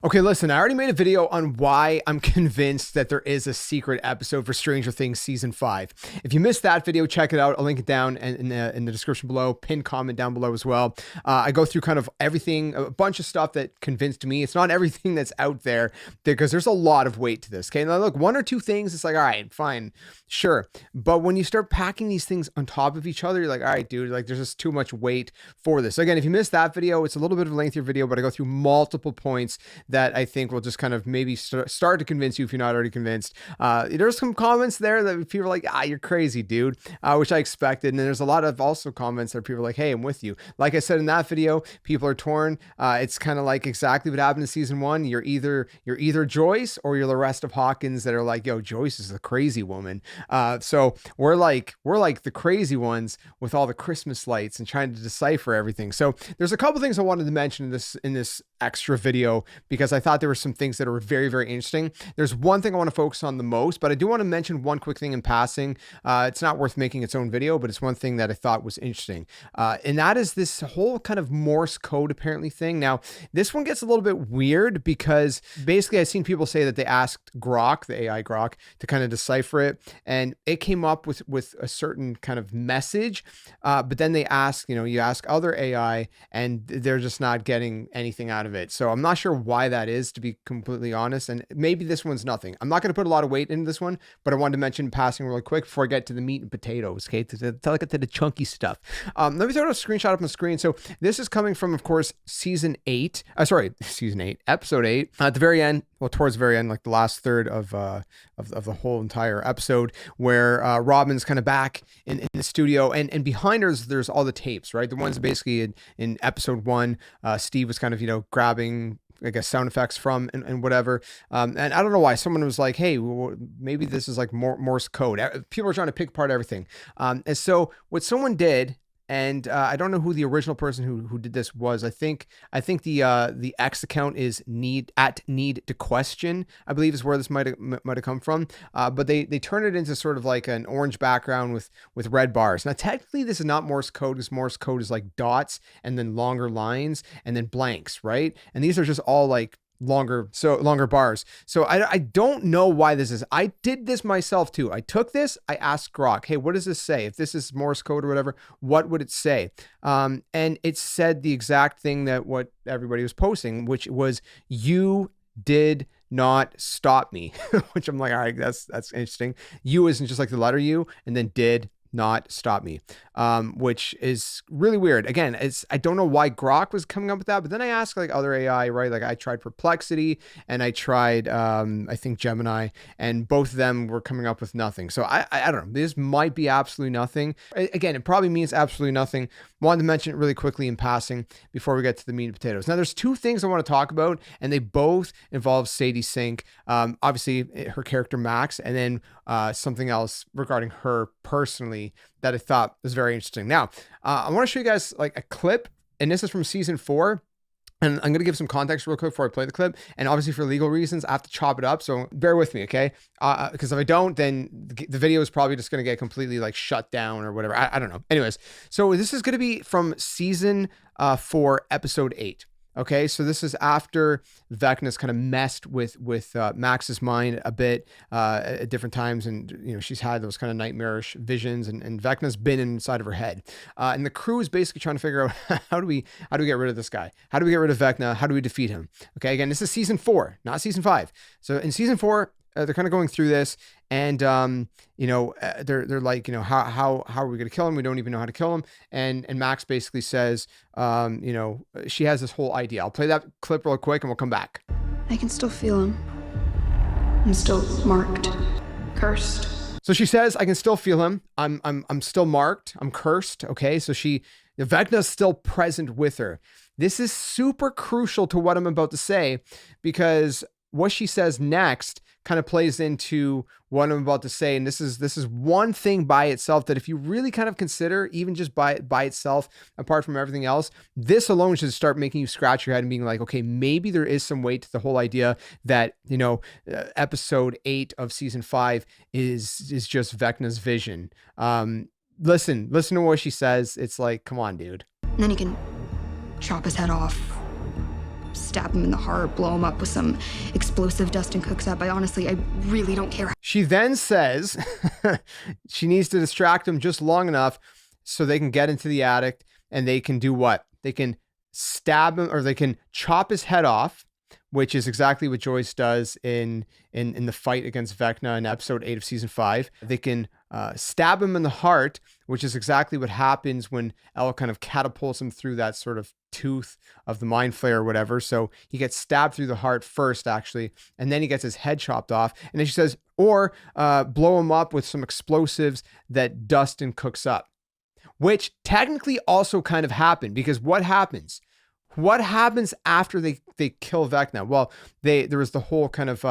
Okay, listen, I already made a video on why I'm convinced that there is a secret episode for Stranger Things Season 5. If you missed that video, check it out. I'll link it down in the description below, pinned comment down below as well. I go through kind of everything, a bunch of stuff that convinced me. It's not everything that's out there because there's a lot of weight to this, okay? Now look, one or two things, it's like, all right, fine, sure. But when you start packing these things on top of each other, you're like, all right, dude, like there's just too much weight for this. So again, if you missed that video, it's a little bit of a lengthier video, but I go through multiple points that I think will just kind of maybe start to convince you if you're not already convinced. There's some comments there that people are like, you're crazy, dude, which I expected. And there's a lot of also comments that people are like, hey, I'm with you. Like I said in that video, people are torn. It's kind of like exactly what happened in season 1. You're either Joyce or you're the rest of Hawkins that are like, yo, Joyce is the crazy woman. So we're like the crazy ones with all the Christmas lights and trying to decipher everything. So there's a couple things I wanted to mention in this extra video because I thought there were some things that are very, very interesting. There's one thing I want to focus on the most, but I do want to mention one quick thing in passing. It's not worth making its own video, but it's one thing that I thought was interesting. And that is this whole kind of Morse code apparently thing. Now, this one gets a little bit weird because basically I've seen people say that they asked Grok, the AI Grok, to kind of decipher it. And it came up with a certain kind of message. But then they ask, you ask other AI and they're just not getting anything out of it. So I'm not sure why that is, to be completely honest. And maybe this one's nothing. I'm not going to put a lot of weight into this one, but I wanted to mention passing really quick before I get to the meat and potatoes, okay? To the chunky stuff. Let me throw a screenshot up on the screen. So this is coming from, of course, season 8, episode 8. At the very end, well, towards the very end, like the last third of the whole entire episode, where Robin's kind of back in the studio, and behind her there's all the tapes, right? The ones basically in episode 1, Steve was kind of grabbing, I guess, sound effects from and whatever. And I don't know why someone was like, hey, maybe this is like Morse code. People are trying to pick apart everything. And so what someone did, and I don't know who the original person who did this was. I think the X account is need to question, I believe, is where this might have come from. But they turned it into sort of like an orange background with red bars. Now technically this is not Morse code, because Morse code is like dots and then longer lines and then blanks, right? And these are just all like longer bars. So I don't know why this is. I did this myself too. I took this, I asked Grok, hey, what does this say? If this is Morse code or whatever, what would it say? And it said the exact thing that what everybody was posting, which was, you did not stop me. Which I'm like, all right, that's interesting. You isn't just like the letter U, and then did not stop me, which is really weird. Again, I don't know why Grok was coming up with that, but then I asked like other AI, right? Like I tried Perplexity and I tried, I think Gemini, and both of them were coming up with nothing. So I don't know. This might be absolutely nothing. Again, it probably means absolutely nothing. Wanted to mention it really quickly in passing before we get to the meat and potatoes. Now, there's two things I want to talk about, and they both involve Sadie Sink. Obviously, her character Max, and then something else regarding her personally that I thought was very interesting. Now, I want to show you guys like a clip, and this is from season 4. And I'm going to give some context real quick before I play the clip. And obviously for legal reasons, I have to chop it up. So bear with me, okay? Because if I don't, then the video is probably just going to get completely like shut down or whatever. I don't know. Anyways, so this is going to be from season 4, episode 8. Okay, so this is after Vecna's kind of messed with Max's mind a bit at different times, and she's had those kind of nightmarish visions, and Vecna's been inside of her head, and the crew is basically trying to figure out how do we get rid of this guy? How do we get rid of Vecna? How do we defeat him? Okay, again, this is season 4, not season 5. So in season 4, they're kind of going through this, and they're like, how are we going to kill him? We don't even know how to kill him. And Max basically says, she has this whole idea. I'll play that clip real quick, and we'll come back. I can still feel him. I'm still marked, cursed. So she says, I can still feel him. I'm still marked. I'm cursed. Okay, so Vecna's still present with her. This is super crucial to what I'm about to say, because what she says next kind of plays into what I'm about to say. And this is one thing by itself that if you really kind of consider, even just by itself, apart from everything else, this alone should start making you scratch your head and being like, okay, maybe there is some weight to the whole idea that, episode 8 of season 5 is just Vecna's vision. Listen to what she says. It's like, come on, dude. And then he can chop his head off, stab him in the heart, blow him up with some explosive Dustin cooks up. I really don't care. She then says she needs to distract him just long enough so they can get into the attic and they can do what? They can stab him, or they can chop his head off, which is exactly what Joyce does in the fight against Vecna in episode 8 of season 5. They can stab him in the heart, which is exactly what happens when Elle kind of catapults him through that sort of tooth of the mind flayer or whatever. So he gets stabbed through the heart first, actually, and then he gets his head chopped off. And then she says, or blow him up with some explosives that Dustin cooks up, which technically also kind of happened, because what happens? What happens after they kill Vecna? Well, there was the whole kind of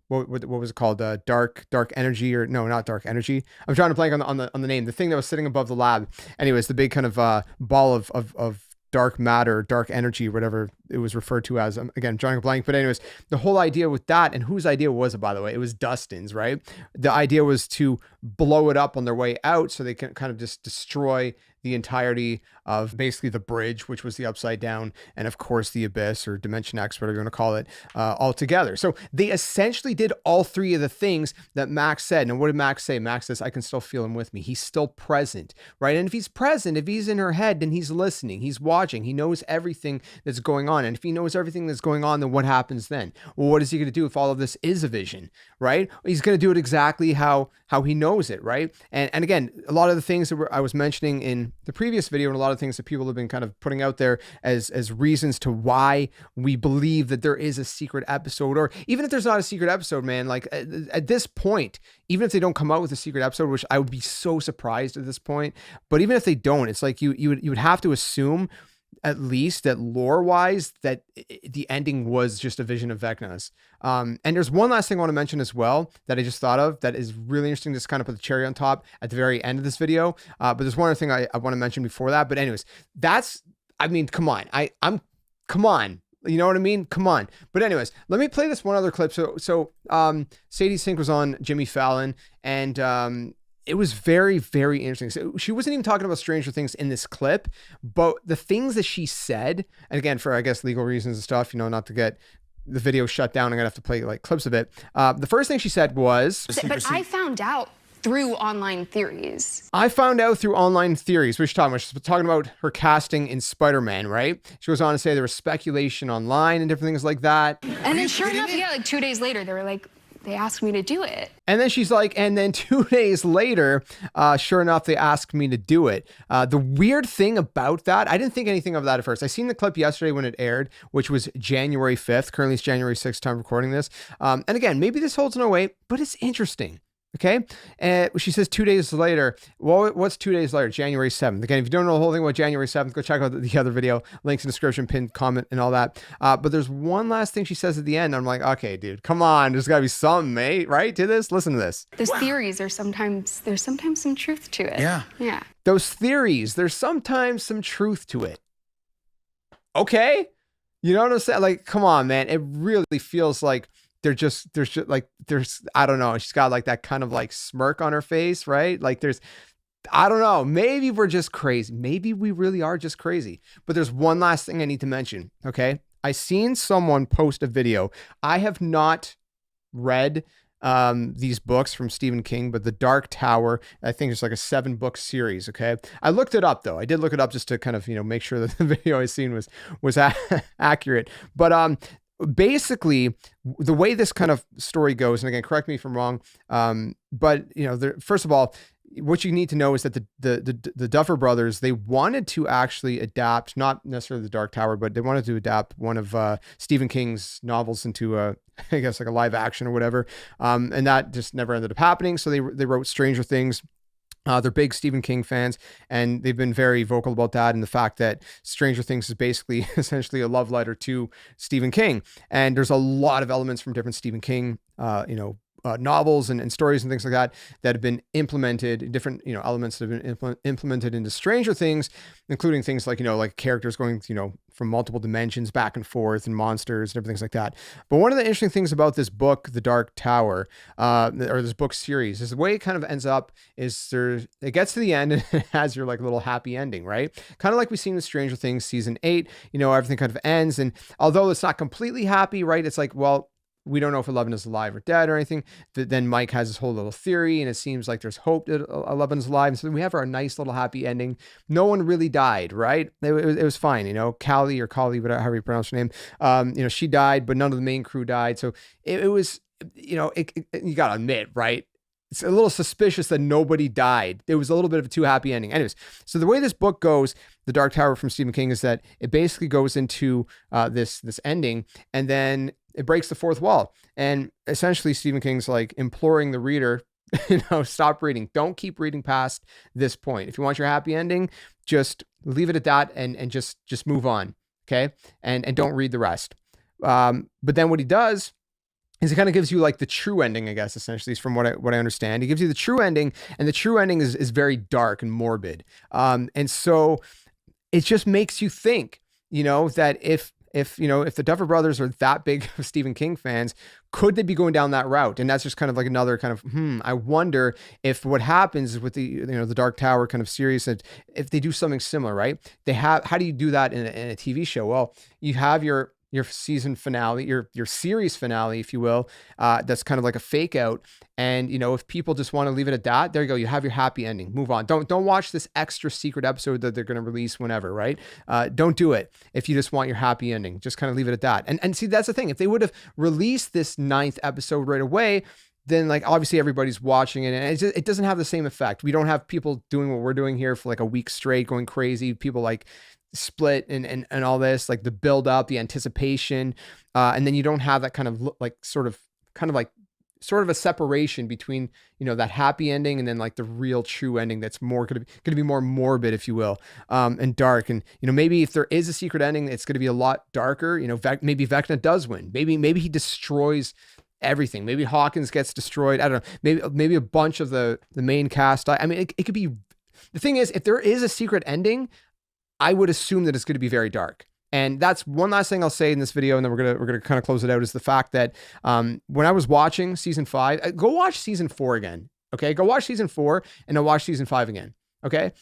what was it called? Dark energy, or no, not dark energy. I'm trying to blank on the name. The thing that was sitting above the lab. Anyways, the big kind of ball of dark matter, dark energy, whatever it was referred to as. Again, I'm drawing a blank. But anyways, the whole idea with that, and whose idea was it, by the way? It was Dustin's, right? The idea was to blow it up on their way out so they can kind of just destroy the entirety of basically the bridge, which was the Upside Down, and of course the Abyss, or Dimension X, whatever you want to call it, all together. So they essentially did all three of the things that Max said. And what did Max say? Max says, I can still feel him with me. He's still present, right? And if he's present, if he's in her head, then he's listening, he's watching, he knows everything that's going on. And if he knows everything that's going on, then what happens then? Well, what is he going to do if all of this is a vision, right? He's going to do it exactly how he knows it, right? And again, a lot of the things that I was mentioning in the previous video, and a lot of things that people have been kind of putting out there as reasons to why we believe that there is a secret episode, or even if there's not a secret episode, man, like at this point, even if they don't come out with a secret episode, which I would be so surprised at this point, but even if they don't, it's like you would have to assume, at least that lore wise, that the ending was just a vision of Vecna's. And there's one last thing I want to mention as well that I just thought of that is really interesting, just kind of put the cherry on top at the very end of this video. But there's one other thing I want to mention before that. But anyways, come on. Come on. You know what I mean? Come on. But anyways, let me play this one other clip. So Sadie Sink was on Jimmy Fallon, and it was very, very interesting. So she wasn't even talking about Stranger Things in this clip, but the things that she said, and again, for, I guess, legal reasons and stuff, not to get the video shut down, I'm gonna have to play like clips of it. The first thing she said was, but I found out through online theories. What she's talking about? She's talking about her casting in Spider-Man, right? She goes on to say there was speculation online and different things like that. And then sure enough, like 2 days later, they asked me to do it. And then she's like, and then 2 days later, sure enough, they asked me to do it. The weird thing about that, I didn't think anything of that at first. I seen the clip yesterday when it aired, which was January 5th. Currently it's January 6th time recording this. And again, maybe this holds no weight, but it's interesting. Okay. And she says 2 days later. Well, what's 2 days later? January 7th. Again, if you don't know the whole thing about January 7th, go check out the other video, links in the description, pinned comment and all that. But there's one last thing she says at the end. I'm like, okay, dude, come on. There's gotta be something, mate, right? To this, listen to this. Those theories are there's sometimes some truth to it. Yeah. Yeah. Those theories, there's sometimes some truth to it. Okay. You know what I'm saying? Like, come on, man. It really feels like there's just I don't know. She's got like that kind of like smirk on her face, right? Like I don't know. Maybe we're just crazy. Maybe we really are just crazy. But there's one last thing I need to mention. Okay. I seen someone post a video. I have not read these books from Stephen King, but The Dark Tower, I think it's like a 7-book series. Okay. I looked it up though. I did look it up just to kind of, make sure that the video I seen was accurate. But, basically the way this kind of story goes, and again, correct me if I'm wrong, but first of all, what you need to know is that the Duffer Brothers, they wanted to actually adapt, not necessarily The Dark Tower, but they wanted to adapt one of Stephen King's novels into I guess like a live action or whatever, and that just never ended up happening. So they wrote Stranger Things. They're big Stephen King fans, and they've been very vocal about that, and the fact that Stranger Things is basically essentially a love letter to Stephen King. And there's a lot of elements from different Stephen King, novels and stories and things like that have been implemented, different, elements that have been implemented into Stranger Things, including things like, like characters going, from multiple dimensions back and forth and monsters and everything like that. But one of the interesting things about this book, The Dark Tower, or this book series, is the way it kind of ends up is it gets to the end and it has your like little happy ending, right? Kind of like we've seen with Stranger Things season 8, everything kind of ends. And although it's not completely happy, right? It's like, well, we don't know if Eleven is alive or dead or anything. Then Mike has this whole little theory, and it seems like there's hope that Eleven's alive. And so we have our nice little happy ending. No one really died, right? It was fine. Callie or Collie, whatever, however you pronounce her name. She died, but none of the main crew died. So it was, you got to admit, right? It's a little suspicious that nobody died. It was a little bit of a too happy ending. Anyways, so the way this book goes, The Dark Tower from Stephen King, is that it basically goes into this ending, and then it breaks the fourth wall. And essentially Stephen King's like imploring the reader, stop reading. Don't keep reading past this point. If you want your happy ending, just leave it at that and just move on. Okay. And don't read the rest. But then what he does is he kind of gives you like the true ending, I guess, essentially, from what I understand. He gives you the true ending, and the true ending is very dark and morbid. And so it just makes you think, that if the Duffer Brothers are that big of Stephen King fans, could they be going down that route? And that's just kind of like another kind of, I wonder if what happens with the, the Dark Tower kind of series, and if they do something similar, right? How do you do that in a TV show? Well, you have your season finale, your series finale, if you will, that's kind of like a fake out. And, if people just want to leave it at that, there you go. You have your happy ending. Move on. Don't watch this extra secret episode that they're going to release whenever, right? Don't do it if you just want your happy ending. Just kind of leave it at that. And see, that's the thing. If they would have released this 9th episode right away, then like obviously everybody's watching it, and it doesn't have the same effect. We don't have people doing what we're doing here for like a week straight, going crazy. People like split and all this, like the build up, the anticipation, and then you don't have that kind of like sort of a separation between that happy ending and then like the real true ending that's more going to be more morbid, if you will, and dark. And maybe if there is a secret ending, it's going to be a lot darker. Maybe Vecna does win. Maybe he destroys everything. Maybe Hawkins gets destroyed. I don't know. Maybe a bunch of the main cast. I mean, it could be. The thing is, if there is a secret ending, I would assume that it's going to be very dark. And that's one last thing I'll say in this video, and then we're gonna kind of close it out, is the fact that when I was watching season 5, go watch season 4 again. Okay, go watch season 4 and then watch season 5 again. Okay,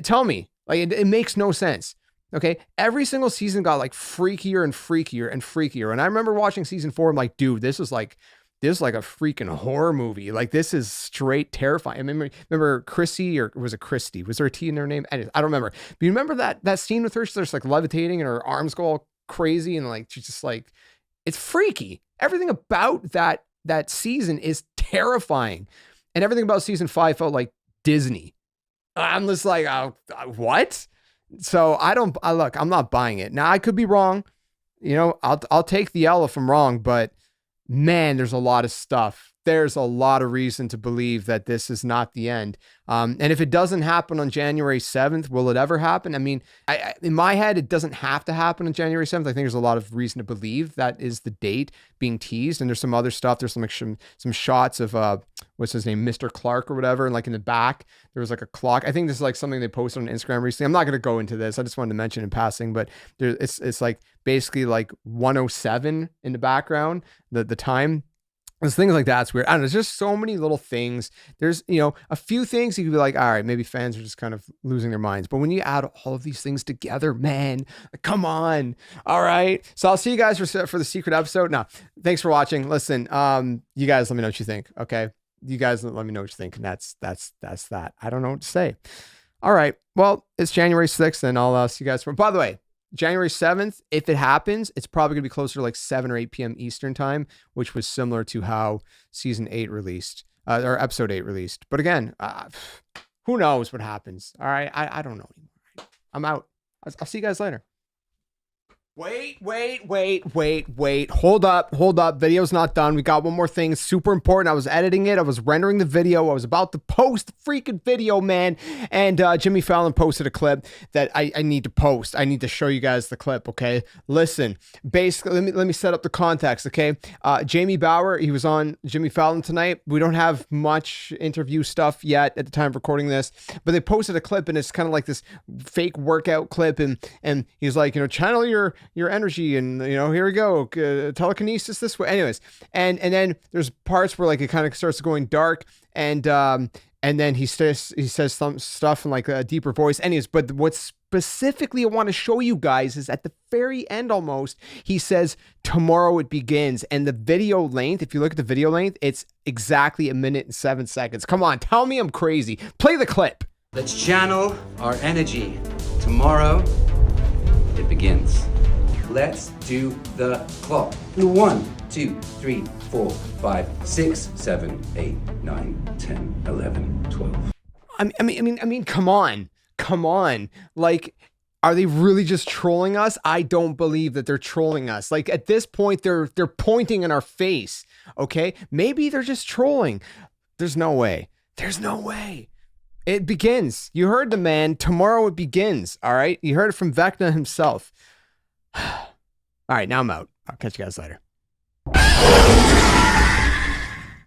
tell me, like it makes no sense. Okay, every single season got like freakier and freakier and freakier. And I remember watching season 4, I'm like, dude, this is like a freaking horror movie. Like, this is straight terrifying. I remember Chrissy, or was it Christy? Was there a T in her name? I don't remember. But you remember that scene with her? She's just like levitating and her arms go all crazy, and like she's just like, it's freaky. Everything about that season is terrifying, and everything about season 5 felt like Disney. I'm just like, what? So look, I'm not buying it. Now I could be wrong. I'll take the L if I'm wrong, but man, there's a lot of stuff. There's a lot of reason to believe that this is not the end. And if it doesn't happen on January 7th, will it ever happen? I mean, in my head, it doesn't have to happen on January 7th. I think there's a lot of reason to believe that is the date being teased. And there's some other stuff. There's some shots of, what's his name? Mr. Clark or whatever. And like in the back, there was like a clock. I think this is like something they posted on Instagram recently. I'm not going to go into this. I just wanted to mention in passing, but it's like basically like 107 in the background, the time. There's things like that's weird. I don't know. There's just so many little things. There's, a few things you could be like, all right, maybe fans are just kind of losing their minds. But when you add all of these things together, man, come on. All right. So I'll see you guys for the secret episode. Now, thanks for watching. Listen, you guys let me know what you think. Okay. You guys let me know what you think. And that's that. I don't know what to say. All right. Well, it's January 6th, and I'll see you guys by the way, January 7th, if it happens, it's probably going to be closer to like 7 or 8 p.m. Eastern time, which was similar to how season 8 released, or episode 8 released. But again, who knows what happens? All right. I don't know anymore. I'm out. I'll see you guys later. Wait. Hold up. Video's not done. We got one more thing. It's super important. I was editing it. I was rendering the video. I was about to post the freaking video, man. And Jimmy Fallon posted a clip that I need to post. I need to show you guys the clip, okay? Listen, basically, let me set up the context, okay? Jamie Bauer, he was on Jimmy Fallon tonight. We don't have much interview stuff yet at the time of recording this, but they posted a clip, and it's kind of like this fake workout clip, and he's like, channel your energy, and here we go, telekinesis this way. Anyways, and then there's parts where like it kind of starts going dark, and then he says some stuff in like a deeper voice. Anyways, but what specifically I want to show you guys is at the very end, almost, he says tomorrow it begins, and the video length, if you look at the video length, it's exactly 1 minute and 7 seconds. Come on, tell me I'm crazy. Play the clip. Let's channel our energy. Tomorrow it begins. Let's do the clock. 1, 2, 3, 4, 5, 6, 7, 8, 9, 10, 11, 12. I mean, come on. Like, are they really just trolling us? I don't believe that they're trolling us. Like, at this point, they're pointing in our face. Okay, maybe they're just trolling. There's no way. It begins. You heard the man. Tomorrow it begins. All right, you heard it from Vecna himself. All right, now I'm out. I'll catch you guys later.